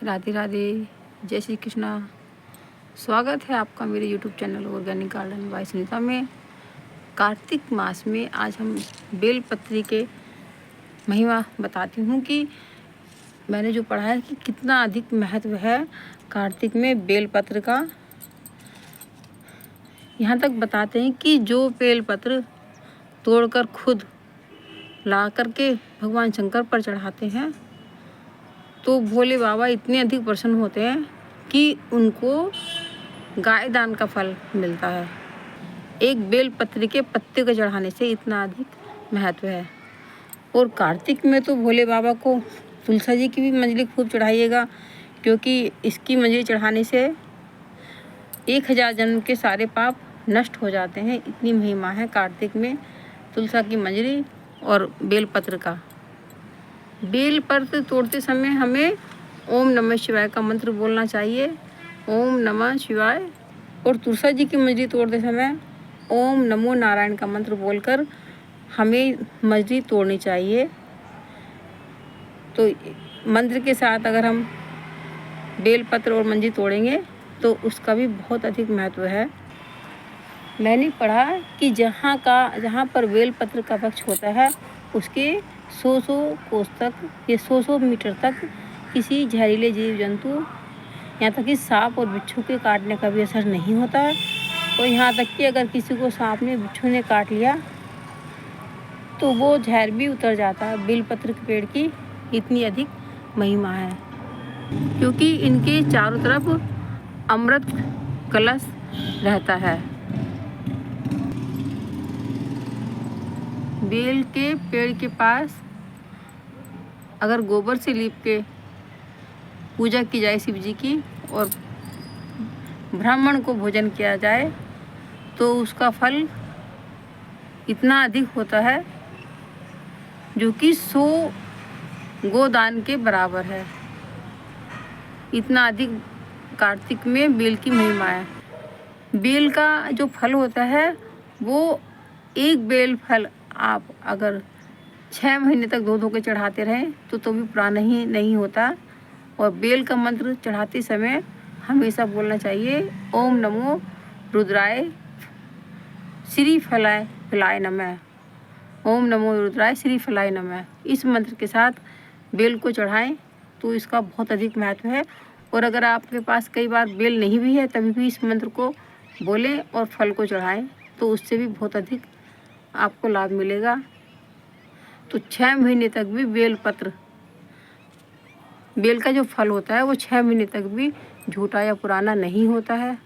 राधे राधे, जय श्री कृष्णा। स्वागत है आपका मेरे YouTube channel organic garden by Sunita में। कार्तिक मास में आज हम बेलपत्री के महिमा बताती हूँ कि मैंने जो पढ़ा है कि कितना अधिक महत्व है कार्तिक में बेलपत्र का। यहाँ तक बताते हैं कि जो बेलपत्र तोड़कर खुद ला करके भगवान शंकर पर चढ़ाते हैं तो भोले बाबा इतने अधिक प्रसन्न होते हैं कि उनको गाय दान का फल मिलता है। एक बेलपत्र के पत्ते को चढ़ाने से इतना अधिक महत्व है। और कार्तिक में तो भोले बाबा को तुलसी जी की भी मंजली खूब चढ़ाइएगा, क्योंकि इसकी मंजली चढ़ाने से 1000 जन्म के सारे पाप नष्ट हो जाते हैं। इतनी महिमा है कार्तिक में तुलसी की मंजली और बेलपत्र का। बेलपत्र तोड़ते समय हमें ओम नमः शिवाय का मंत्र बोलना चाहिए, ओम नमः शिवाय। और तुलसी जी की मंजरी तोड़ते समय ओम नमो नारायण का मंत्र बोलकर हमें मंजरी तोड़नी चाहिए। तो मंत्र के साथ अगर हम बेलपत्र और मंजरी तोड़ेंगे तो उसका भी बहुत अधिक महत्व है। मैंने पढ़ा कि जहाँ पर बेलपत्र का वृक्ष होता है उसके 100 कोस तक या 100 मीटर तक किसी जहरीले जीव जंतु, यहाँ तक कि सांप और बिच्छू के काटने का भी असर नहीं होता है। और यहाँ तक कि अगर किसी को सांप ने बिच्छू ने काट लिया तो वो जहर भी उतर जाता है। बेलपत्र के पेड़ की इतनी अधिक महिमा है, क्योंकि इनके चारों तरफ अमृत कलश रहता है। बेल के पेड़ के पास अगर गोबर से लीप के पूजा की जाए शिव जी की और ब्राह्मण को भोजन किया जाए तो उसका फल इतना अधिक होता है जो कि 100 गोदान के बराबर है। इतना अधिक कार्तिक में बेल की महिमा है। बेल का जो फल होता है वो एक बेल फल आप अगर 6 महीने तक धो के चढ़ाते रहें तो भी पुराना ही नहीं होता। और बेल का मंत्र चढ़ाते समय हमेशा बोलना चाहिए ओम नमो रुद्राय श्री फलाय नमः, ओम नमो रुद्राय श्री फलाय नमः। इस मंत्र के साथ बेल को चढ़ाएं तो इसका बहुत अधिक महत्व है। और अगर आपके पास कई बार बेल नहीं भी है तभी भी इस मंत्र को बोलें और फल को चढ़ाएं तो उससे भी बहुत अधिक आपको लाभ मिलेगा। तो 6 महीने तक भी बेल का जो फल होता है वो 6 महीने तक भी झूठा या पुराना नहीं होता है।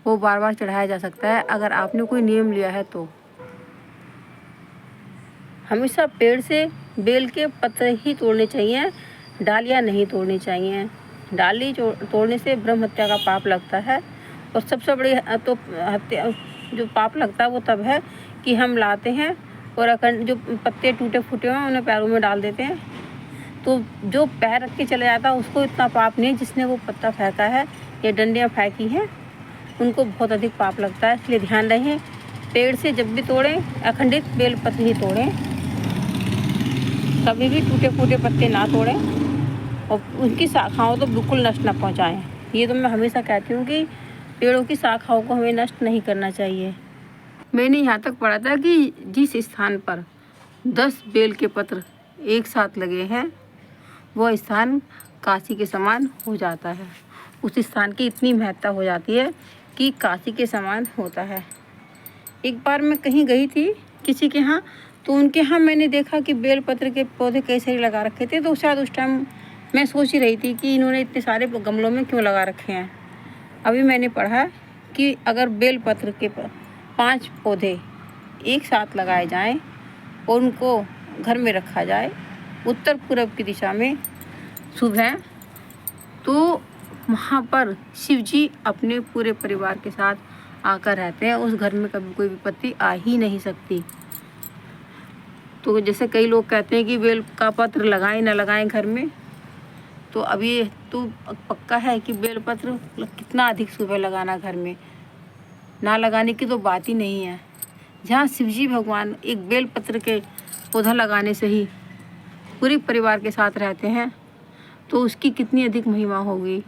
वो बार बार चढ़ाया जा सकता है अगर आपने कोई नियम लिया है तो। हमेशा पेड़ से बेल के पत्ते ही तोड़ने चाहिए, डालियाँ नहीं तोड़नी चाहिए। डाली तोड़ने से ब्रह्म हत्या का पाप लगता है। और सबसे बड़ी तो हत्या जो पाप लगता है वो तब है कि हम लाते हैं और अखंड जो पत्ते टूटे फूटे हुए उन्हें पैरों में डाल देते हैं। तो जो पैर रख के चले जाता है उसको इतना पाप नहीं, जिसने वो पत्ता फेंका है या डंडियाँ फेंकी हैं उनको बहुत अधिक पाप लगता है। इसलिए ध्यान रखें, पेड़ से जब भी तोड़ें अखंडित बेलपत्र ही तोड़ें, कभी भी टूटे फूटे पत्ते ना तोड़ें और उनकी शाखाओं तो बिल्कुल नष्ट ना पहुँचाएँ। ये तो मैं हमेशा कहती हूँ कि पेड़ों की शाखाओं को हमें नष्ट नहीं करना चाहिए। मैंने यहाँ तक पढ़ा था कि जिस स्थान पर 10 बेल के पत्र एक साथ लगे हैं वह स्थान काशी के समान हो जाता है। उस स्थान की इतनी महत्ता हो जाती है कि काशी के समान होता है। एक बार मैं कहीं गई थी किसी के यहाँ, तो उनके यहाँ मैंने देखा कि बेलपत्र के पौधे कैसे लगा रखे थे। तो शायद उस टाइम मैं सोच ही रही थी कि इन्होंने इतने सारे गमलों में क्यों लगा रखे हैं। अभी मैंने पढ़ा कि अगर बेलपत्र के 5 पौधे एक साथ लगाए जाएं और उनको घर में रखा जाए उत्तर पूर्व की दिशा में शुभ है, तो वहाँ पर शिव जी अपने पूरे परिवार के साथ आकर रहते हैं। उस घर में कभी कोई विपत्ति आ ही नहीं सकती। तो जैसे कई लोग कहते हैं कि बेल का पत्र लगाएं ना लगाएं घर में, तो अब ये तो पक्का है कि बेलपत्र कितना अधिक शुभ है लगाना घर में। ना लगाने की तो बात ही नहीं है। जहाँ शिवजी भगवान एक बेलपत्र के पौधा लगाने से ही पूरे परिवार के साथ रहते हैं तो उसकी कितनी अधिक महिमा होगी।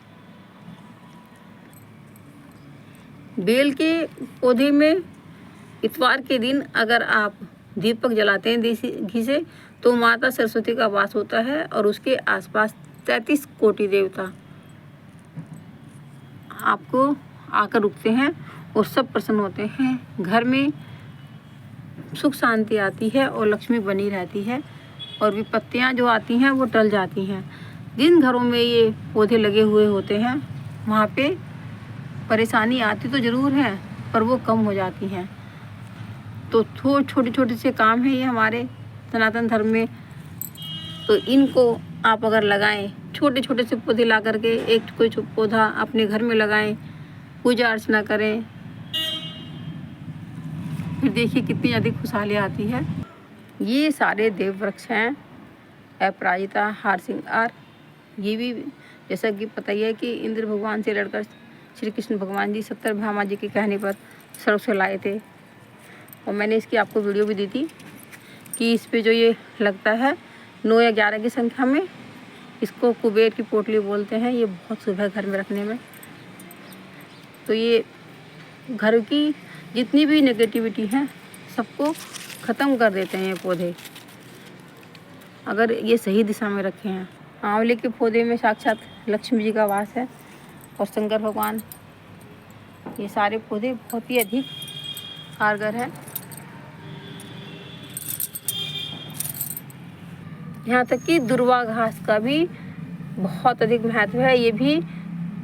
बेल के पौधे में इतवार के दिन अगर आप दीपक जलाते हैं देसी घी से, तो माता सरस्वती का वास होता है और उसके आसपास 33 कोटि देवता आपको आकर रुकते हैं और सब प्रसन्न होते हैं। घर में सुख शांति आती है और लक्ष्मी बनी रहती है और विपत्तियां जो आती हैं वो टल जाती हैं। जिन घरों में ये पौधे लगे हुए होते हैं वहाँ पे परेशानी आती तो ज़रूर है, पर वो कम हो जाती हैं। तो छोटे छोटे से काम है ये हमारे सनातन धर्म में। तो इनको आप अगर लगाएं, छोटे छोटे से पौधे ला करके एक कोई पौधा अपने घर में लगाएं, पूजा अर्चना करें, फिर देखिए कितनी अधिक खुशहाली आती है। ये सारे देव वृक्ष हैं, अपराजिता, हार सिंगार। ये भी जैसा कि पता ही है कि इंद्र भगवान से लड़कर श्री कृष्ण भगवान जी सत्यभामा जी के कहने पर स्वर्ग से लाए थे। और मैंने इसकी आपको वीडियो भी दी थी कि इस पे जो ये लगता है 9 या 11 की संख्या में, इसको कुबेर की पोटली बोलते हैं। ये बहुत शुभ है घर में रखने में। तो ये घर की जितनी भी नेगेटिविटी है सबको ख़त्म कर देते हैं ये पौधे, अगर ये सही दिशा में रखे हैं। आंवले के पौधे में साक्षात लक्ष्मी जी का वास है और शंकर भगवान। ये सारे पौधे बहुत ही अधिक कारगर है। यहाँ तक कि दुर्वा घास का भी बहुत अधिक महत्व है। ये भी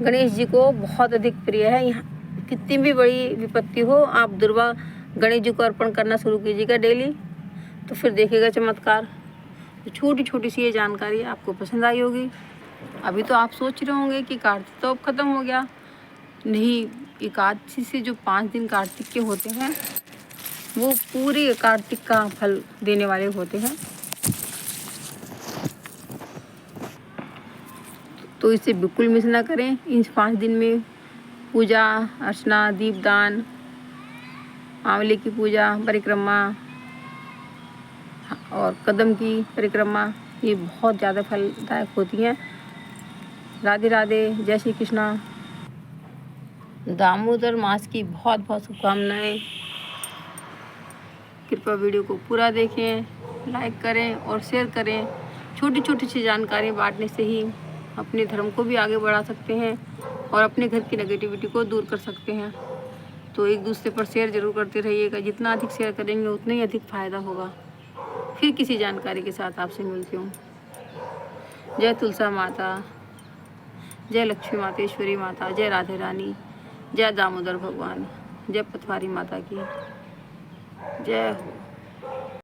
गणेश जी को बहुत अधिक प्रिय है। यहाँ कितनी भी बड़ी विपत्ति हो, आप दुर्वा गणेश जी को अर्पण करना शुरू कीजिएगा डेली, तो फिर देखिएगा चमत्कार। तो छोटी छोटी सी ये जानकारी आपको पसंद आई होगी। अभी तो आप सोच रहे होंगे कि कार्तिक तो अब ख़त्म हो गया। नहीं, एकादशी से जो 5 दिन कार्तिक के होते हैं वो पूरे कार्तिक का फल देने वाले होते हैं। तो इसे बिल्कुल मिस ना करें। इन 5 दिन में पूजा अर्चना, दीपदान, आंवले की पूजा, परिक्रमा और कदम की परिक्रमा, ये बहुत ज़्यादा फलदायक होती हैं। राधे राधे, जय श्री कृष्णा। दामोदर मास की बहुत बहुत शुभकामनाएं। कृपया वीडियो को पूरा देखें, लाइक करें और शेयर करें। छोटी छोटी सी जानकारी बांटने से ही अपने धर्म को भी आगे बढ़ा सकते हैं और अपने घर की नेगेटिविटी को दूर कर सकते हैं। तो एक दूसरे पर शेयर ज़रूर करते रहिएगा। जितना अधिक शेयर करेंगे उतना ही अधिक फ़ायदा होगा। फिर किसी जानकारी के साथ आपसे मिलती हूँ। जय तुलसा माता, जय लक्ष्मी मातेश्वरी माता, जय राधे रानी, जय दामोदर भगवान, जय पटवारी माता की जय हो।